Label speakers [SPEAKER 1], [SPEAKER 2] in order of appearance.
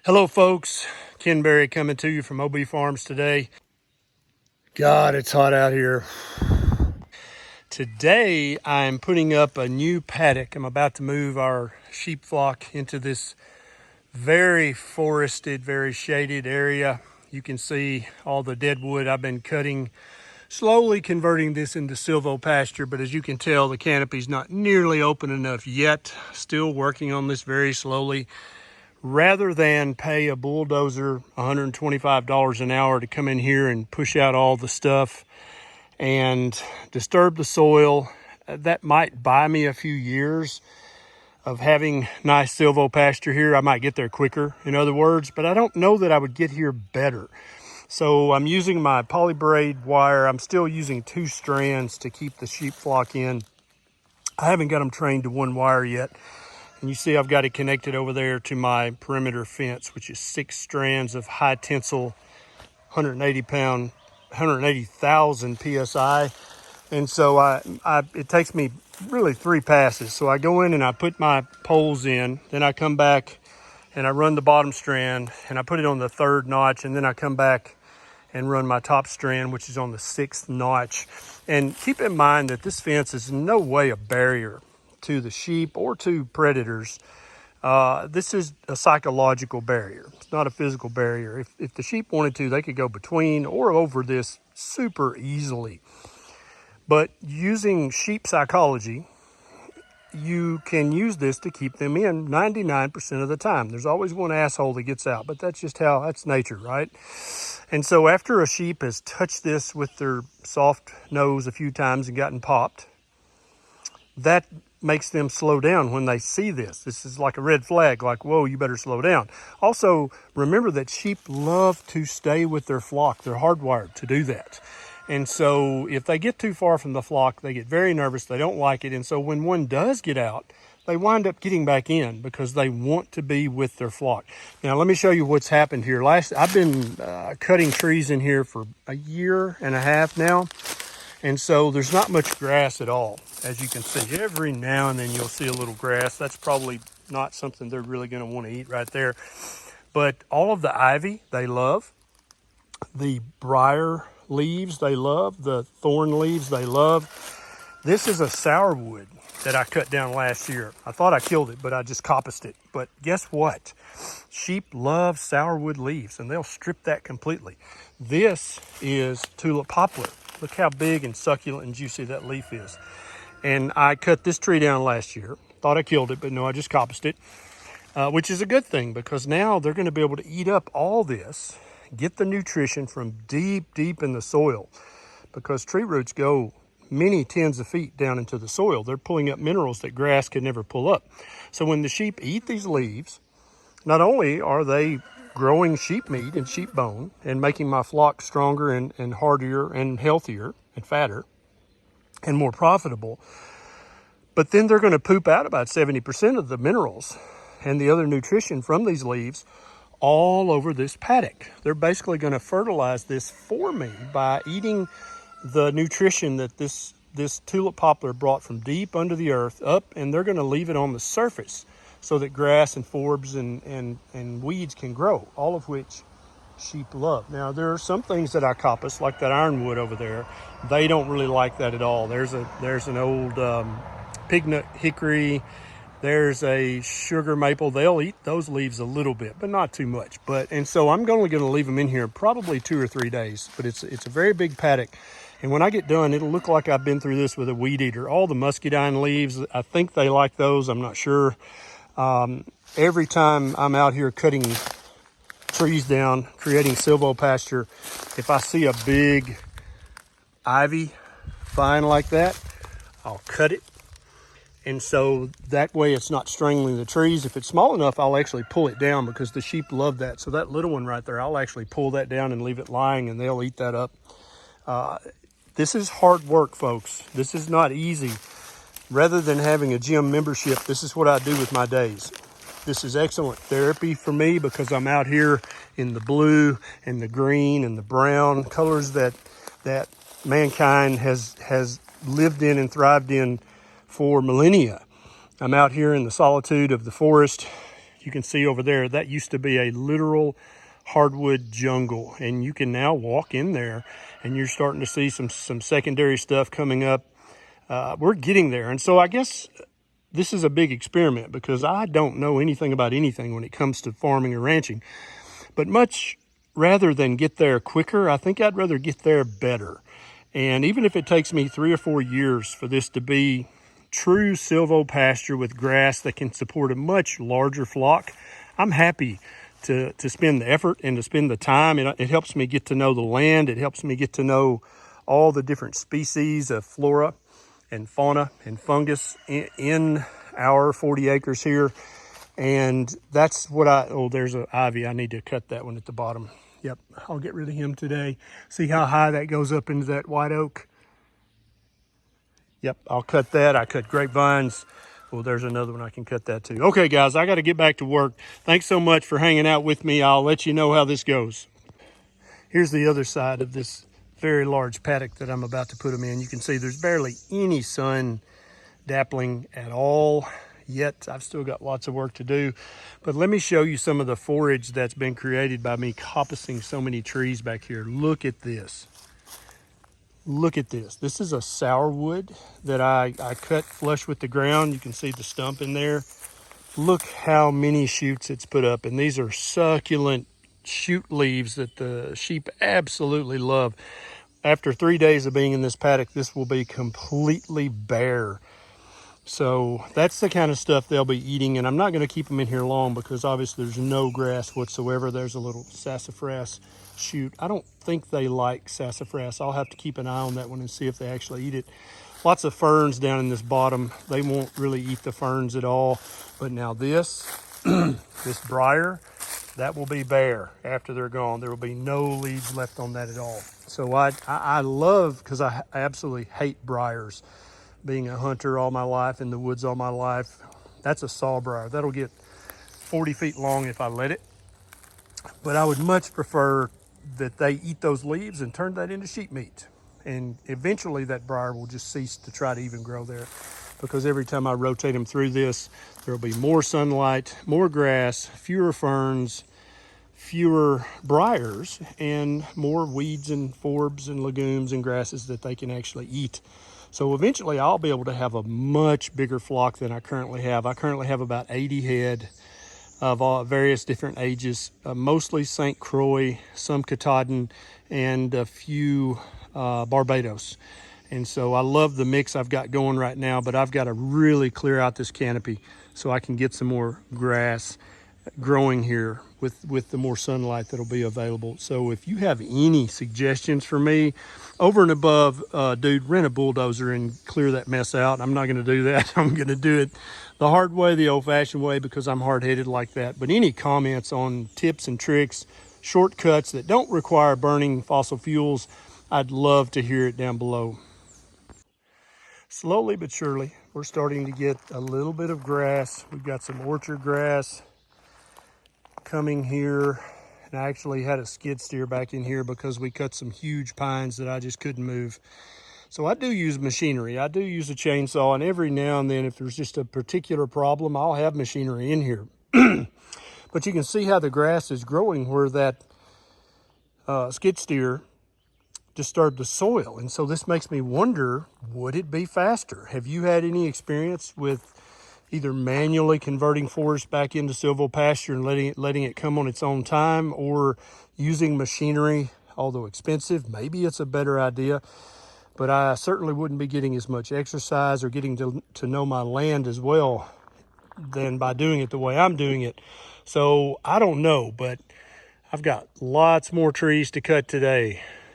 [SPEAKER 1] Hello folks, Ken Berry coming to you from OB Farms today. God, it's hot out here. Today I'm putting up a new paddock. I'm about to move our sheep flock into this very forested, very shaded area. You can see all the dead wood I've been cutting, slowly converting this into silvopasture, but as you can tell, the canopy's not nearly open enough yet. Still working on this very slowly. Rather than pay a bulldozer $125 an hour to come in here and push out all the stuff and disturb the soil, that might buy me a few years of having nice silvopasture here. I might get there quicker, in other words, but I don't know that I would get here better. So I'm using my polybraid wire. I'm still using 2 strands to keep the sheep flock in. I haven't got them trained to 1 wire yet. And you see I've got it connected over there to my perimeter fence, which is 6 strands of high tensile, 180,000 PSI. And so it takes me really 3 passes. So I go in and I put my poles in, then I come back and I run the bottom strand and I put it on the 3rd notch, and then I come back and run my top strand, which is on the 6th notch. And keep in mind that this fence is in no way a barrier to the sheep or to predators. This is a psychological barrier. It's not a physical barrier. If the sheep wanted to, they could go between or over this super easily. But using sheep psychology, you can use this to keep them in 99% of the time. There's always one asshole that gets out, but that's nature, right? And so after a sheep has touched this with their soft nose a few times and gotten popped, that makes them slow down when they see this. This is like a red flag, like, whoa, you better slow down. Also, remember that sheep love to stay with their flock. They're hardwired to do that. And so if they get too far from the flock, they get very nervous. They don't like it. And so when one does get out, they wind up getting back in because they want to be with their flock. Now, let me show you what's happened here. I've been cutting trees in here for a year and a half now. And so there's not much grass at all. As you can see, every now and then you'll see a little grass. That's probably not something they're really going to want to eat right there. But all of the ivy, they love. The briar leaves, they love. The thorn leaves, they love. This is a sourwood that I cut down last year. I thought I killed it, but I just coppiced it. But guess what? Sheep love sourwood leaves, and they'll strip that completely. This is tulip poplar. Look how big and succulent and juicy that leaf is. And I cut this tree down last year. Thought I killed it, but no, I just coppiced it, which is a good thing because now they're going to be able to eat up all this, get the nutrition from deep, deep in the soil, because tree roots go many tens of feet down into the soil. They're pulling up minerals that grass could never pull up. So when the sheep eat these leaves, not only are they growing sheep meat and sheep bone and making my flock stronger and hardier and healthier and fatter and more profitable, but then they're going to poop out about 70% of the minerals and the other nutrition from these leaves all over this paddock. They're basically going to fertilize this for me by eating the nutrition that this tulip poplar brought from deep under the earth up, and they're going to leave it on the surface so that grass and forbs and weeds can grow, all of which sheep love. Now, there are some things that I coppice, like that ironwood over there. They don't really like that at all. There's an old pignut hickory. There's a sugar maple. They'll eat those leaves a little bit, but not too much. And so I'm only going to leave them in here probably 2 or 3 days, but it's a very big paddock. And when I get done, it'll look like I've been through this with a weed eater. All the muscadine leaves, I think they like those. I'm not sure. Every time I'm out here cutting trees down, creating silvopasture, if I see a big ivy vine like that, I'll cut it. And so that way it's not strangling the trees. If it's small enough, I'll actually pull it down because the sheep love that. So that little one right there, I'll actually pull that down and leave it lying, and they'll eat that up. This is hard work, folks. This is not easy. Rather than having a gym membership, this is what I do with my days. This is excellent therapy for me because I'm out here in the blue and the green and the brown colors that mankind has lived in and thrived in for millennia. I'm out here in the solitude of the forest. you can see over there, that used to be a literal hardwood jungle, and you can now walk in there and you're starting to see some secondary stuff coming up. We're getting there. And so I guess this is a big experiment, because I don't know anything about anything when it comes to farming or ranching. But much rather than get there quicker, I think I'd rather get there better. And even if it takes me 3 or 4 years for this to be true silvopasture with grass that can support a much larger flock, I'm happy to spend the effort and to spend the time. It helps me get to know the land. It helps me get to know all the different species of flora and fauna and fungus in our 40 acres here. And that's what there's an ivy. I need to cut that one at the bottom. Yep, I'll get rid of him today. See how high that goes up into that white oak? Yep, I'll cut that. I cut grapevines. Well, there's another one. I can cut that too. Okay, guys, I got to get back to work. Thanks so much for hanging out with me. I'll let you know how this goes. Here's the other side of this very large paddock that I'm about to put them in. You can see there's barely any sun dappling at all yet. I've still got lots of work to do, but let me show you some of the forage that's been created by me coppicing so many trees back here. Look at this. Look at this. This is a sourwood that I cut flush with the ground. You can see the stump in there. Look how many shoots it's put up, and these are succulent shoot leaves that the sheep absolutely love. After 3 days of being in this paddock, this will be completely bare. So that's the kind of stuff they'll be eating, and I'm not going to keep them in here long because obviously there's no grass whatsoever. There's a little sassafras shoot. I don't think they like sassafras. I'll have to keep an eye on that one and see if they actually eat it. Lots of ferns down in this bottom. They won't really eat the ferns at all. But now this, this briar, that will be bare after they're gone. There will be no leaves left on that at all. So I love, because I absolutely hate briars. Being a hunter all my life, in the woods all my life, that's a sawbriar. That'll get 40 feet long if I let it. But I would much prefer that they eat those leaves and turn that into sheep meat. And eventually that briar will just cease to try to even grow there, because every time I rotate them through this, there'll be more sunlight, more grass, fewer ferns, fewer briars, and more weeds and forbs and legumes and grasses that they can actually eat. So eventually I'll be able to have a much bigger flock than I currently have. I currently have about 80 head of all various different ages, mostly St. Croix, some Katahdin, and a few Barbados. And so I love the mix I've got going right now, but I've got to really clear out this canopy so I can get some more grass growing here with the more sunlight that'll be available. So if you have any suggestions for me over and above, dude, rent a bulldozer and clear that mess out. I'm not going to do that. I'm going to do it the hard way, the old-fashioned way, because I'm hard-headed like that. But any comments on tips and tricks, shortcuts that don't require burning fossil fuels, I'd love to hear it down below. Slowly but surely, we're starting to get a little bit of grass. We've got some orchard grass coming here, and I actually had a skid steer back in here because we cut some huge pines that I just couldn't move. So I do use machinery. I do use a chainsaw, and every now and then, if there's just a particular problem, I'll have machinery in here. But you can see how the grass is growing where that skid steer disturbed the soil. And so this makes me wonder, would it be faster? Have you had any experience with either manually converting forest back into silvopasture and letting it come on its own time, or using machinery, although expensive? Maybe it's a better idea, but I certainly wouldn't be getting as much exercise or getting to know my land as well than by doing it the way I'm doing it. So I don't know, but I've got lots more trees to cut today.